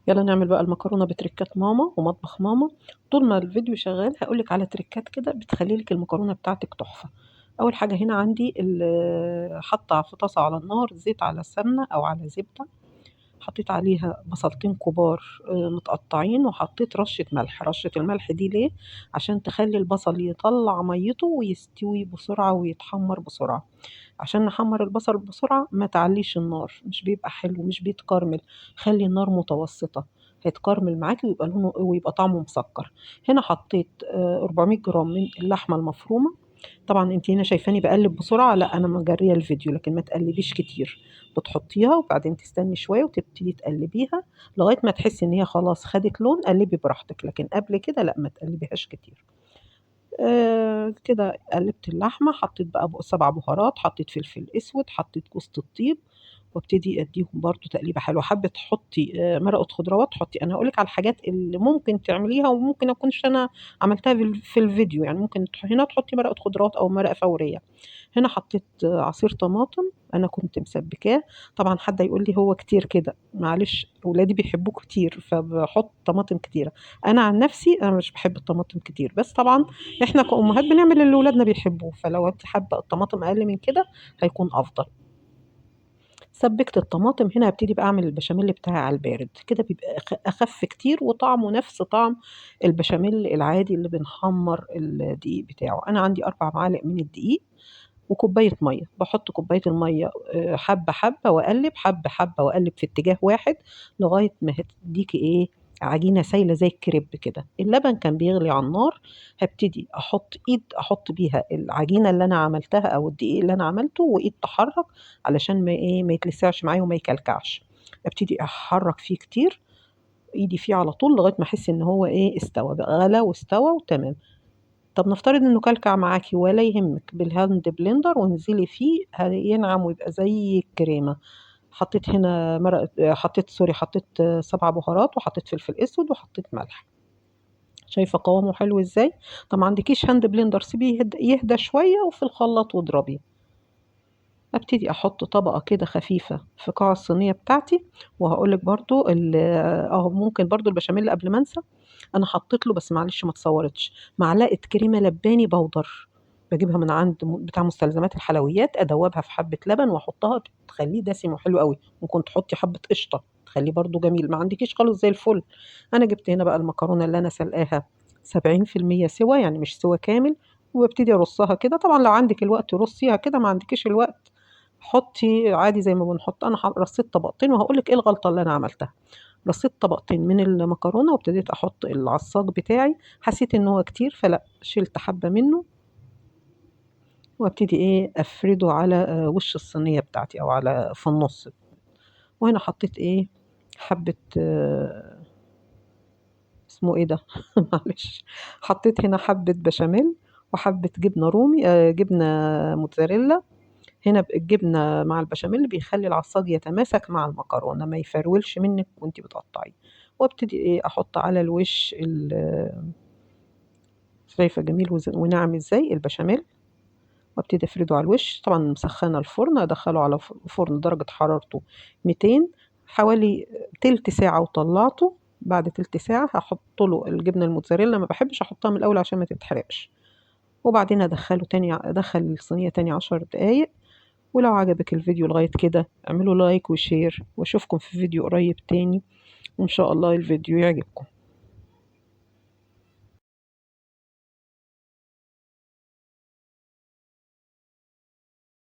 يلا نعمل بقى المكرونه بتركات ماما ومطبخ ماما. طول ما الفيديو شغال هقولك على تركات كده بتخلي لك المكرونه بتاعتك تحفه. اول حاجه هنا عندي حاطه في طاسه على النار زيت على سمنه او على زبده. حطيت عليها بصلتين كبار متقطعين، وحطيت رشة ملح. رشة الملح دي ليه؟ عشان تخلي البصل يطلع ميته ويستوي بسرعة ويتحمر بسرعة. عشان نحمر البصل بسرعة ما تعليش النار، مش بيبقى حلو، مش بيتكرمل. خلي النار متوسطة، هيتكرمل معاكي ويبقى لونه ويبقى طعمه مسكر. هنا حطيت 400 جرام من اللحمة المفرومة. طبعا انت هنا شايفاني بقلب بسرعة، لا انا مجرية الفيديو، لكن ما تقلبيش كتير. بتحطيها وبعدين تستني شوية وتبتدي تقلبيها لغاية ما تحسي ان هي خلاص خدت لون. قلبي براحتك، لكن قبل كده لا، ما تقلبيهاش كتير. كده قلبت اللحمة، حطيت بقى 7 بهارات، حطيت فلفل اسود، حطيت جوز الطيب، وابتدي اديهم برضو تقليبه حلوه. حابه تحطي مرقه خضروات حطي. انا هقولك على الحاجات اللي ممكن تعمليها وممكن اكونش انا عملتها في الفيديو. يعني ممكن هنا تحطي مرقه خضروات او مرقه فوريه. هنا حطيت عصير طماطم، انا كنت مسبكاه. طبعا حد يقول لي هو كتير كده، معلش اولادي بيحبوه كتير فبحط طماطم كتيره. انا عن نفسي انا مش بحب الطماطم كتير، بس طبعا احنا كأمهات بنعمل اللي ولادنا بيحبوه، فلو انت حابه الطماطم اقل من كده هيكون افضل. سبكت الطماطم. هنا هبتدي بقى اعمل البشاميل بتاعي على البارد كده، بيبقى اخف كتير وطعمه نفس طعم البشاميل العادي اللي بنحمر الدقيق بتاعه. انا عندي 4 معالق من الدقيق وكوباية مية. بحط كوباية المية حبة حبة وأقلب، حبة حبة وأقلب في اتجاه واحد لغاية ما هتديكي إيه، عجينة سايلة زي الكريب كده. اللبن كان بيغلي على النار. هبتدي أحط بيها العجينة اللي أنا عملتها أو الدقيق اللي أنا عملته، وإيد تحرك علشان ما يتلسعش معايا وما يكلكعش. ابتدي أحرك فيه كتير، ايدي فيه على طول لغايه ما احس ان هو ايه، استوى بقى، غلى واستوى وتمام. طب نفترض انه كلكع معاكي، ولا يهمك، بالهاند بلندر وانزلي فيه هينعم ويبقى زي الكريمة. حطيت هنا حطيت سوري، حطيت 7 بهارات، وحطيت فلفل اسود، وحطيت ملح. شايفة قوامه حلو ازاي؟ طب ما عندكيش هاند بلندر، سيبيه يهدى شوية وفي الخلاط واضربيه. ابتدي احط طبقة كده خفيفة في قاع الصينية بتاعتي. وهقولك برضو ممكن برضو البشاميل قبل ما انسى، انا حطيت له بس معلش ما اتصورتش معلقة كريمة لباني بودر. بجيبها من عند بتاع مستلزمات الحلويات، ادوبها في حبة لبن واحطها، بتخليه دسم وحلو قوي. ممكن تحطي حبة قشطة تخليه برضو جميل. ما عندكيش خالص زي الفل. انا جبت هنا بقى المكرونة اللي انا سلقاها 70% سوا، يعني مش سوا كامل. وابتدي ارصها كده. طبعا لو عندك الوقت رصيها كده، ما عندكيش الوقت حطي عادي زي ما بنحط. انا رصيت طبقتين، وهقول لك ايه الغلطه اللي انا عملتها. رصيت طبقتين من المكرونه وابتديت احط العصاج بتاعي. حسيت ان هو كتير فلا، شلت حبه منه. وابتدي ايه، افرده على وش الصينيه بتاعتي او على في النص. وهنا حطيت ايه، حبه اسمه ايه ده معلش. حطيت هنا حبه بشاميل وحبه جبنه رومي، جبنه موتزاريلا. هنا الجبنة مع البشاميل بيخلي العصاج يتماسك مع المكرونة، ما يفرولش منك وانتي بتقطعيه. وابتدي ايه، احط على الوش شايفة جميل وناعم ازاي البشاميل. وابتدي افرده على الوش. طبعا مسخنة الفرن، ادخله على فرن درجة حرارته 200 حوالي تلت ساعة وطلعته. بعد تلت ساعة هحط له الجبنة الموتزاريلا، ما بحبش احطها من الاول عشان ما تتحرقش. وبعدين ادخل الصينية تاني 10 دقايق. ولو عجبك الفيديو لغاية كده اعملوا لايك وشير، واشوفكم في فيديو قريب تاني، وان شاء الله الفيديو يعجبكم.